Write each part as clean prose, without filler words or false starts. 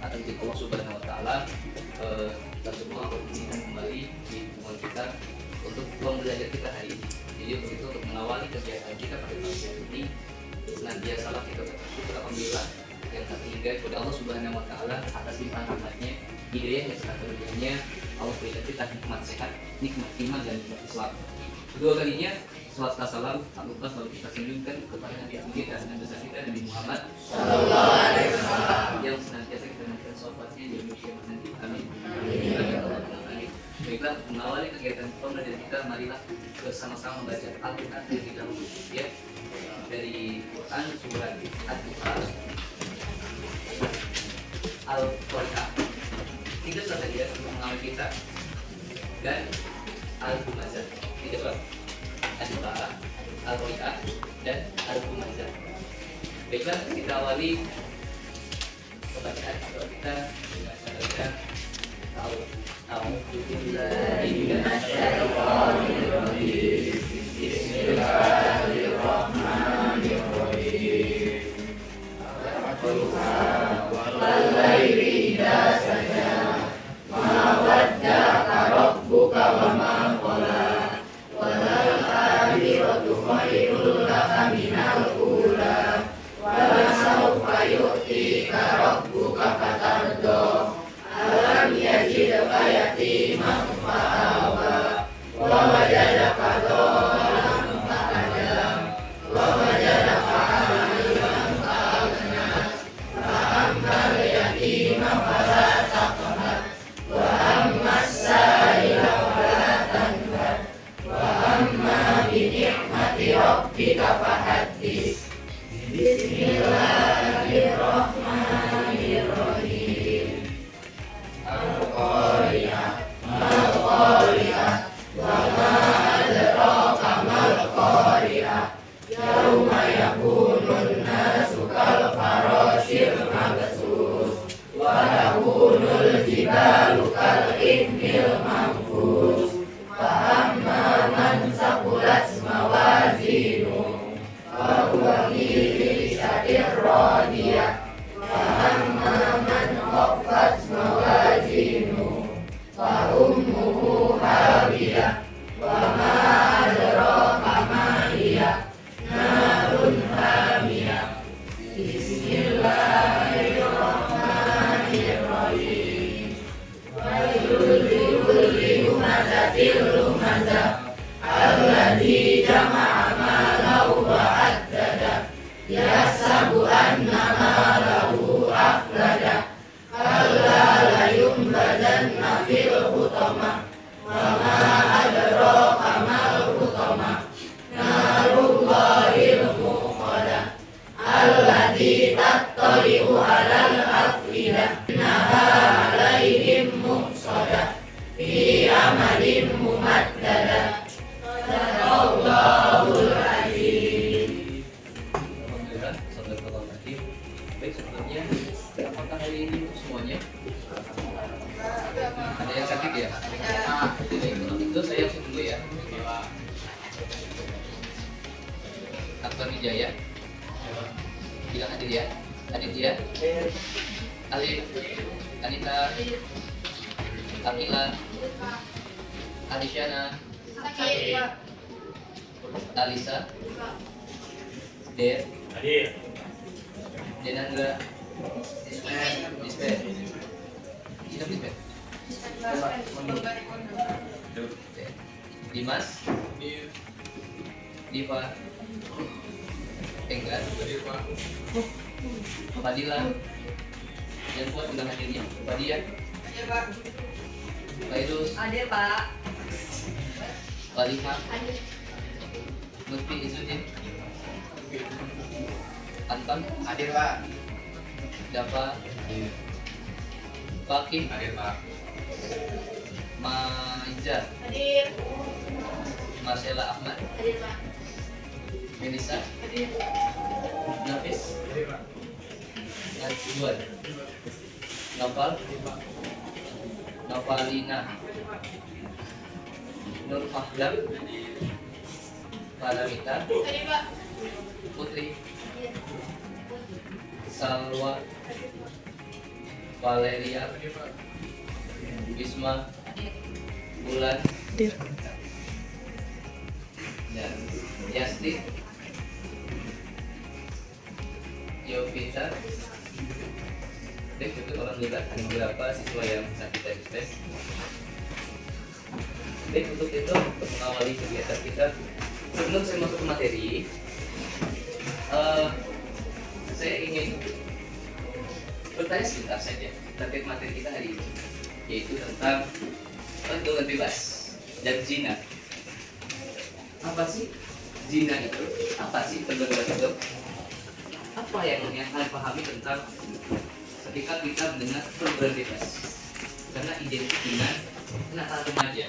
akan kita Allah Subhanahu Wa Taala kita semua menginginkan kembali di lingkungan kita untuk pembelajaran kita hari ini. Jadi untuk itu, untuk mengawali kegiatan kita pada pagi ini, senantiasalah kita bersyukur alhamdulillah yang ketiga kepada Allah Subhanahu Wa Taala atas limpahan rahmatnya, hidayahnya serta karunia-Nya. Allah berikan kita nikmat sehat, nikmat iman dan nikmat Islam. Kedua kalinya, salawat dan salam tak lupa selalu kita senyumkan kepada Nabi kita dan besar kita Nabi Muhammad Sallallahu Alaihi Wasallam yang senantiasa kita nantikan sofatnya di dunia nanti. Amin. Baiklah, mengawali kegiatan pembelajaran kita, marilah bersama-sama membaca Al-Quran dari dahulu, ya, dari Quran surat Al-Qari'ah. Tiga surat saja untuk mengawali kita, dan Al-Humazah. Tiga surat: Al-Baqarah, Al-Qari'ah, dan Al-Humazah. Baiklah, kita awali pembacaan kita dengan cara A'udzu billahi minasyaitonir rajim. Bismillahirrahmanirrahim. Wal-laili idza saja ma wadda'aka rabbuka wa ma qala wal akhiratu khairul laka minal ula wa sawfa yu'tika rabbuka fatarda. Alam yajidka yatiman fa'awa wa wajadaka dhalan fahada wa wajadaka 'ailan fa'agna fa ammal yatima fala taqhar wa ammas sa'ila fala tanhar wa amma bi ni'mati rabbika fahaddits. Bismillahirrahmanirrahim. Al-Qari'ah, Al-Qari'ah, wa ma adraka mal-Qari'ah. Yauma yakunun nasu kal farashil mabsus wa yakunul jibalu kal ihnil manfus. Fa amma man saqulat mawazinu fa huwa fi 'ishatir radiyah. Fa amma man khaffat mawazinu fa ummuhu hawiyah. Wa ma adraka ma hiya narun hamiyah. Bismillahirrahmanirrahim. Wailul likulli humazatil lumazah alladzi jama'a malahu wa addada yahsabu anna malahu akhlada kalla la yunbadanna fil hutamah wa ma adraka mal hutamah narullahil muqadah allati tattali'u alal afidah innaha 'alaihim muqsadah fi amalin mumaddadah. Sadaqallahul azim. Alhamdulillah, sadaqallahul azim. Baik, sebelumnya apakah hari ini untuk semuanya? Ada yang sakit ya? Baik, kalau itu saya langsung dulu ya. Akbar Wijaya bilang hadir ya. Aditya, Alif, Anita, Akila, Alisyana, Alisa, Der, Denandra, Dispen, Dimas, Diva, Enggar, Fadila, dan Fuad bilang hadirnya. Fadia, Fairuz, Hadir Pak. Khalifah, Lutfi Izzuddin, Anton, Hadir Pak. Dafa, Fakih, Hadir Pak. Maiza, Hadir. Marcella Ahmad, Hadir Pak. Melissa, Hadir. Nafis, Hadir Pak. Najwan, Noval, Novalina, Nur Fahdam, Paramita, Hadir Pak. Putri, Salwa, Valeria, Bisma, Bulan, dan Yastin, Yovita. Itu orang lihat ada beberapa siswa yang sakit dari tes. Untuk itu, untuk mengawali kegiatan kita, sebelum saya masuk ke materi, saya ingin bertanya sebentar saja terkait materi kita hari ini, yaitu tentang pergaulan bebas dan zina. Apa sih zina itu? Apa sih pergaulan bebas itu? Apa yang kalian pahami tentang ketika kita mendengar pergaulan bebas? Karena identik dengan kenakalan remaja,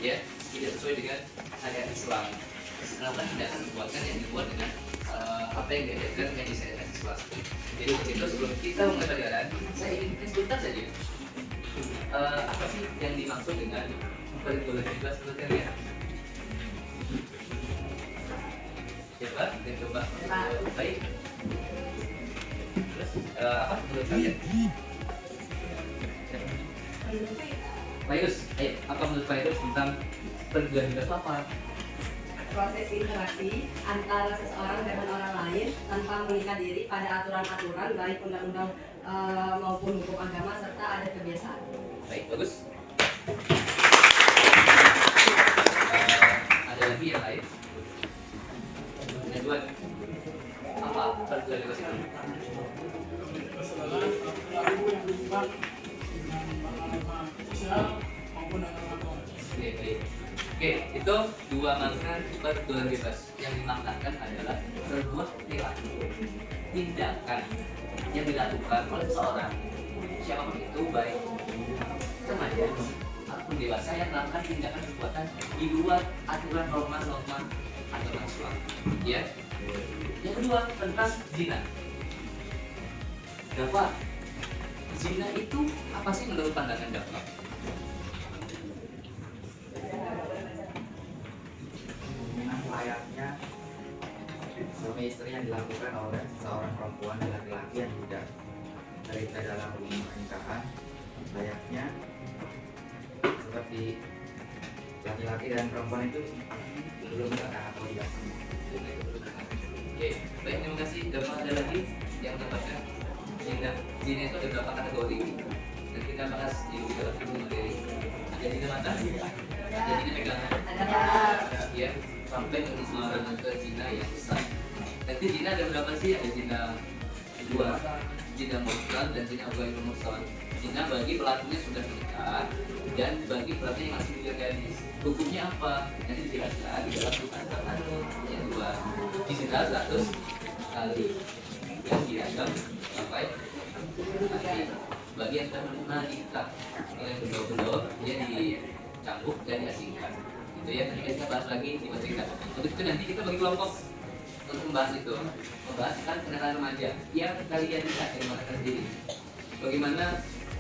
ya, tidak sesuai dengan syariat Islam. Melakukan tindakan perbuatan yang dibuat dengan apa yang diajarkan dengan syariat Islam. Jadi untuk itu sebelum kita mulai pelajaran, saya ingin sebentar saja apa sih yang dimaksud dengan pergaulan bebas menurut kalian? Siapa? Kita coba. Baik. Terus apa menurut kalian? Pak Yus, ayo, apa menurut Pak Yus tentang pergaulan bebas itu apa? Proses interaksi antara seseorang dengan orang lain tanpa mengikat diri pada aturan-aturan baik undang-undang maupun hukum agama serta ada kebiasaan. Baik, bagus. Ada lagi yang lain? Yang dua, apa pergaulan bebas itu? Kesalahan perilaku yang berimbang dengan norma sosial maupun agama. Oke, itu dua makna pergaulan bebas. Yang dimaknakan adalah sebuah perilaku, tindakan yang dilakukan oleh seseorang, siapapun itu, baik remaja ataupun dewasa, yang melakukan tindakan perbuatan di luar aturan norma-norma agama Islam. Ya. Yang kedua tentang zina. Dafa, zina itu apa sih menurut pandangan Dafa? Layaknya suami istri yang dilakukan oleh seorang perempuan dan laki-laki yang tidak terlibat dalam hubungan pernikahan, layaknya seperti laki-laki dan perempuan itu belum menikah atau tidak. Oke, baik, terima kasih. Dapat ada lagi yang mendapatkan zina. Zina itu ada beberapa kategori dan kita bahas di dalam materi. Ada zina mata, ada zina pegangan, ya, sampai ke zina yang besar. Nanti zina ada berapa sih? Ada zina dua, zina mutlak dan zina ghairu mutlak. Zina bagi pelakunya sudah menikah dan bagi pelakunya yang masih minor gadis. Hukumnya apa? Nanti dijelaskan di dalam Quran Al-Anur yang dua. Di zina 100 kali yang dianggap sampai mati. Bagi yang sudah menikah yang belum dia dicambuk dan diasingkan. Itu ya, nanti kita bahas lagi di materi kita. Untuk itu nanti kita bagi kelompok untuk membahas itu, membahas kan kenakalan remaja yang kalian bisa mengatakan sendiri. Bagaimana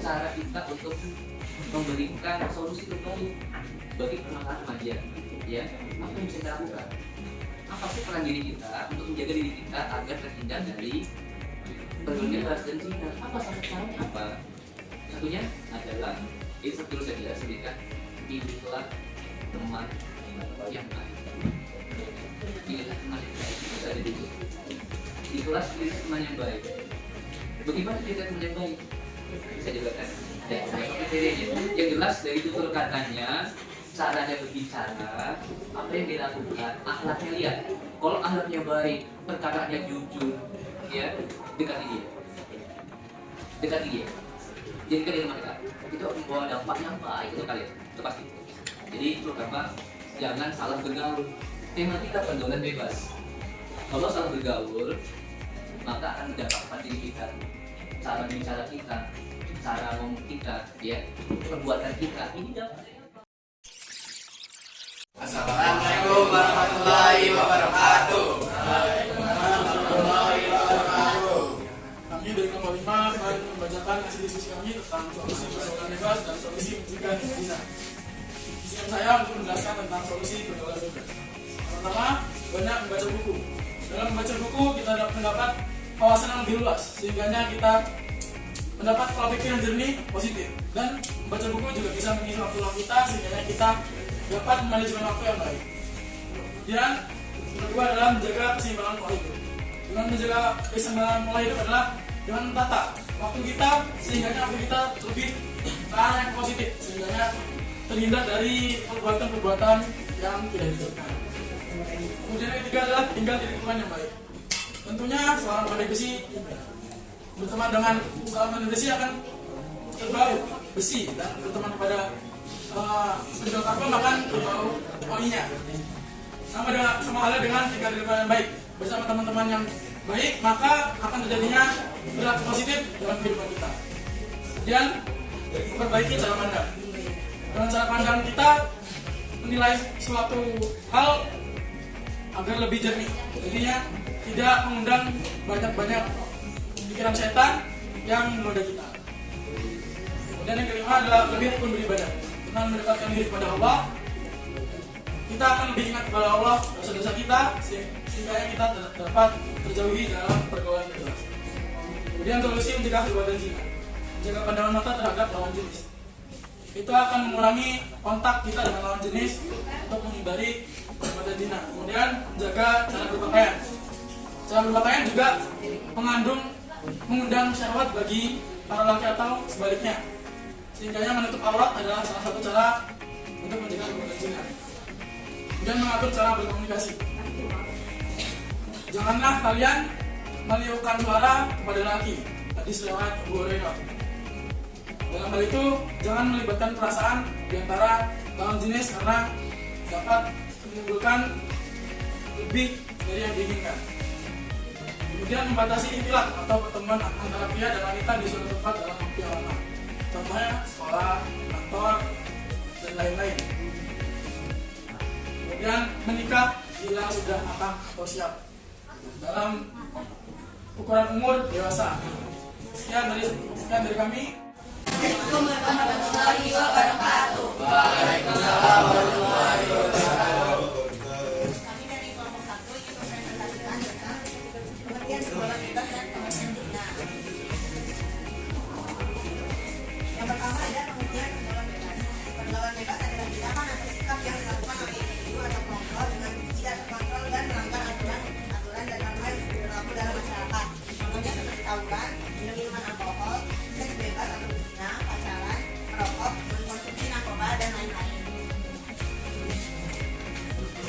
cara kita untuk memberikan solusi terbaik bagi kenakalan remaja, ya? Apa yang bisa kita lakukan? Apa sih peran diri kita untuk menjaga diri kita agar terhindar dari pergaulan bebas dan zina? Apa salah caranya? Apa? Satunya adalah ini sebelum saya sebutkan, pilihlah teman yang baik. Pilihlah teman yang baik. Bisa ada di situ. Di kelas pilih teman yang baik. Bagaimana pilih teman yang baik? Bisa dijelaskan. Dan kriterianya yang jelas dari tutur katanya, caranya berbicara, apa yang dilakukan, akhlaknya lihat. Kalau akhlaknya baik, perkataannya jujur, ya, dekati dia. Dekati dia. Jadikan dia teman dekat. Itu membawa dampak yang baik untuk kalian. Itu pasti. Jadi terutama jangan salah bergaul. Tema kita pergaulan bebas. Kalau salah bergaul, maka akan mendapatkan diri kita, cara bicara kita, cara ngomong kita, ya, perbuatan kita. Ini dapat. Assalamualaikum warahmatullahi wabarakatuh. Kami dari kelompok 5 akan membacakan hasil diskusi kami tentang solusi pergaulan bebas dan solusi mencegah zina. Tujuan saya untuk menjelaskan tentang solusi pergaulan bebas. Pertama, banyak membaca buku. Dalam membaca buku kita dapat mendapat wawasan yang lebih luas, sehingga kita mendapat pola pikir yang jernih, positif, dan membaca buku juga bisa mengisi waktu luang kita sehingga kita dapat memanajemen waktu yang baik. Kemudian yang kedua adalah menjaga keseimbangan pola hidup. Dengan menjaga keseimbangan pola hidup adalah dengan menata waktu kita sehingga waktu kita lebih ke arah yang positif, sehingga terhindar dari perbuatan-perbuatan yang tidak diinginkan. Kemudian yang ketiga adalah tinggal di lingkungan yang baik. Tentunya seorang pandai besi berteman dengan seorang pandai besi akan berbau besi, dan berteman pada penjual karbon akan berbau wanginya. Sama halnya dengan tinggal di lingkungan yang baik bersama teman-teman yang baik, maka akan terjadinya perilaku positif dalam kehidupan kita. Kemudian memperbaiki cara pandang. Dengan cara pandang kita menilai suatu hal agar lebih jernih, jadinya tidak mengundang banyak-banyak pikiran setan yang menggoda kita. Kemudian yang kelima adalah lebih tekun beribadah. Dengan mendekatkan diri kepada Allah, kita akan lebih ingat kepada Allah dosa-dosa kita, sehingga kita dapat terjauhi dalam pergaulan bebas. Kemudian solusi mencegah perbuatan zina, menjaga pandangan mata terhadap lawan jenis. Itu akan mengurangi kontak kita dengan lawan jenis untuk menghindari perbuatan zina. Kemudian menjaga cara berpakaian. Cara berpakaian juga mengundang syahwat bagi para laki atau sebaliknya. Sehingga menutup aurat adalah salah satu cara untuk mencegah perbuatan zina. Kemudian mengatur cara berkomunikasi. Janganlah kalian meniupkan suara kepada laki. Hadis riwayat Abu Hurairah. Dalam hal itu, jangan melibatkan perasaan di antara lawan jenis karena dapat menimbulkan lebih dari yang diinginkan. Kemudian membatasi ikhtilaf atau pertemuan antara pria dan wanita di suatu tempat dalam waktu yang lama. Contohnya sekolah, kantor, dan lain-lain. Kemudian menikah bila sudah matang atau siap dalam ukuran umur dewasa. Sekian dari kami. Assalamualaikum warahmatullahi wabarakatuh. Waalaikumsalam warahmatullahi wabarakatuh. Kami dari kelompok 1 ingin mempresentasikan tentang pengertian pergaulan bebas dan pengertian zina. Yang pertama ada pengertian pergaulan bebas. Pergaulan bebas adalah tindakan atau sikap yang dilakukan oleh individu atau kelompok dengan tidak terkontrol dan melanggar aturan dan norma yang berlaku dalam masyarakat. Contohnya seperti tawuran, minuman alkohol, seks bebas atau berzina, pacaran, merokok, mengkonsumsi narkoba, dan lain-lain.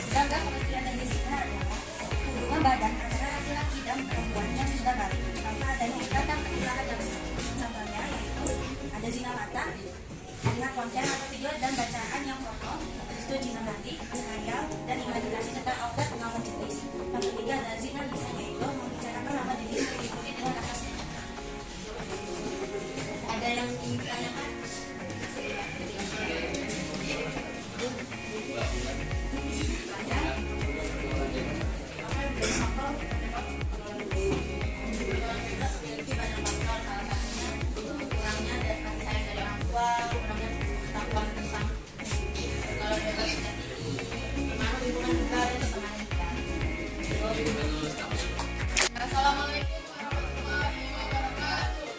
Sedangkan pengertian dari zina adalah hubungan badan antara laki-laki dan perempuan yang sudah balik tanpa adanya ikatan pernikahan yang sah. Contohnya yaitu ada zina mata, melihat konten atau video dan bacaan yang kotor, itu zina hati, khayal, dan imajinasi tentang objek lawan jenis. Yang ketiga adalah zina lisan, yaitu membicarakan lawan jenis diikuti dengan kata zina. Ada yang ingin ditanyakan? Kurangnya dan kasih sayang dari orang tua, kurangnya pengetahuan tentang pergaulan bebas dan gimana lingkungan kita dan teman kita. Assalamualaikum warahmatullahi wabarakatuh.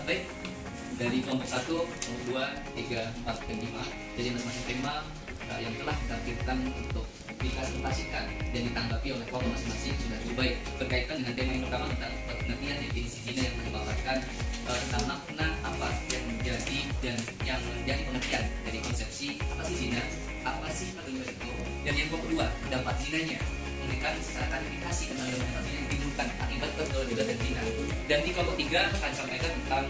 baik dari kelompok 1, kelompok 2, 3, 4, dan 5. Jadi masing-masing tema yang telah ditampilkan untuk dipresentasikan dan ditanggapi oleh kelompok masing-masing sudah cukup baik. Berkaitan dengan tema yang pertama tentang pengertian definisi zina yang menyebabkan tentang makna apa yang menjadi dan yang menjadi pengertian dari konsepsi apa sih zina, apa sih pergaulan itu, dan yang kedua dampak zinanya, memberikan secara klarifikasi tentang dampak zina yang ditimbulkan akibat pergaulan dan zina. Dan di kelompok 3 akan sampaikan tentang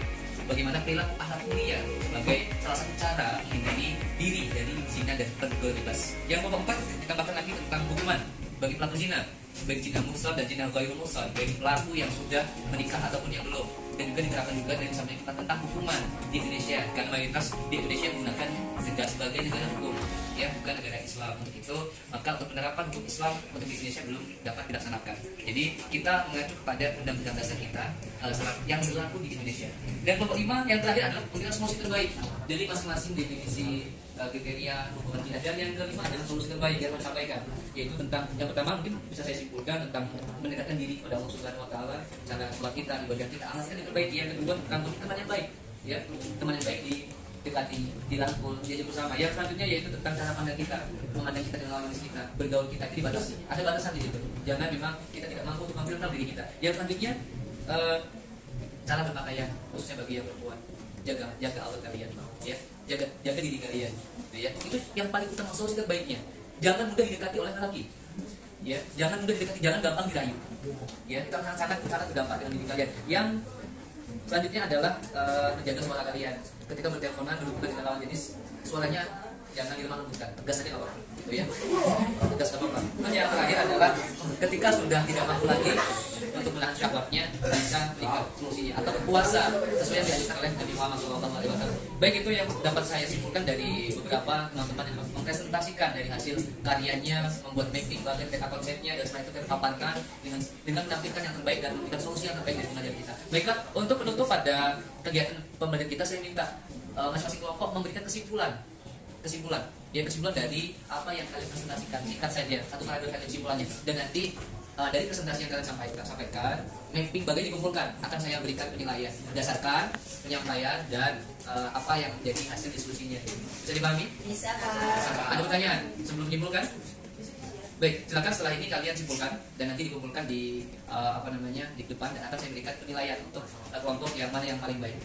bagaimana perilaku akhlak mulia sebagai salah satu cara menghindari diri dari zina dan pergaulan bebas. Yang kelompok 4 ditambahkan lagi tentang hukuman bagi pelaku zina, baik zina muhsan dan zina ghairul muhsan, bagi pelaku yang sudah menikah ataupun yang belum. Dan juga diterapkan juga dari sampaikan tentang hukuman di Indonesia, karena mayoritas di Indonesia menggunakan negara sebagai negara hukum, ya, bukan negara Islam. Untuk itu maka untuk penerapan hukum Islam untuk di Indonesia belum dapat dilaksanakan. Jadi kita mengacu kepada undang-undang dasar kita yang berlaku di Indonesia. Dan kelompok 5 yang terakhir adalah pemilihan solusi terbaik. Jadi masing-masing definisi kriteria hukuman zina. Dan yang kelima adalah solusi terbaik yang saya sampaikan, yaitu tentang yang pertama mungkin bisa saya simpulkan tentang mendekatkan diri kepada Allah Subhanahu wa taala, cara sholat kita, ibadah kita, amalkan yang terbaik. Yang kedua tentang teman yang baik, ya, teman yang baik didekati, dirangkul, diajak bersama. Yang selanjutnya yaitu tentang cara pandang kita, memandang kita dengan lawan jenis kita, bergaul kita, jadi dibatasi, ada batasan di situ. Jangan memang kita tidak mampu untuk mengambil diri kita. Yang selanjutnya cara berpakaian, khususnya bagi yang perempuan, jaga aurat kalian, ya, jaga diri kalian, ya. Itu yang paling utama, solusi terbaiknya. Jangan mudah didekati oleh lelaki, ya, jangan mudah didekati, jangan gampang dirayu, ya. Kita sangat berdampak dengan diri kalian. Yang selanjutnya adalah menjaga suara kalian ketika berteleponan, berhubungan dengan lawan jenis, suaranya jangan dilemah lembutkan, tegas saja apa, gitu ya, tegas apa. Dan yang terakhir adalah ketika sudah tidak mampu lagi untuk menahan syahwatnya, bisa berikan solusinya atau puasa sesuai yang diajarkan oleh Nabi Muhammad SAW. Baik, itu yang dapat saya simpulkan dari beberapa teman-teman yang mempresentasikan dari hasil karyanya, membuat mapping bagian peta konsepnya, dan setelah itu kita paparkan dengan menampilkan yang terbaik dan memberikan solusi yang terbaik dari pengajar kita. Baiklah, untuk penutup pada kegiatan pembelajaran kita, saya minta masing-masing kelompok memberikan kesimpulan dari apa yang kalian presentasikan, singkat saja, satu kali dua kali kesimpulannya, dan nanti dari presentasi yang kalian sampaikan, mapping bagian dikumpulkan, akan saya berikan penilaian berdasarkan penyampaian dan apa yang menjadi hasil diskusinya. Bisa dipahami? Bisa, Pak. Ada pertanyaan sebelum menyimpulkan? Baik, silakan setelah ini kalian simpulkan dan nanti dikumpulkan di di depan, dan akan saya berikan penilaian untuk kelompok yang mana yang paling baik.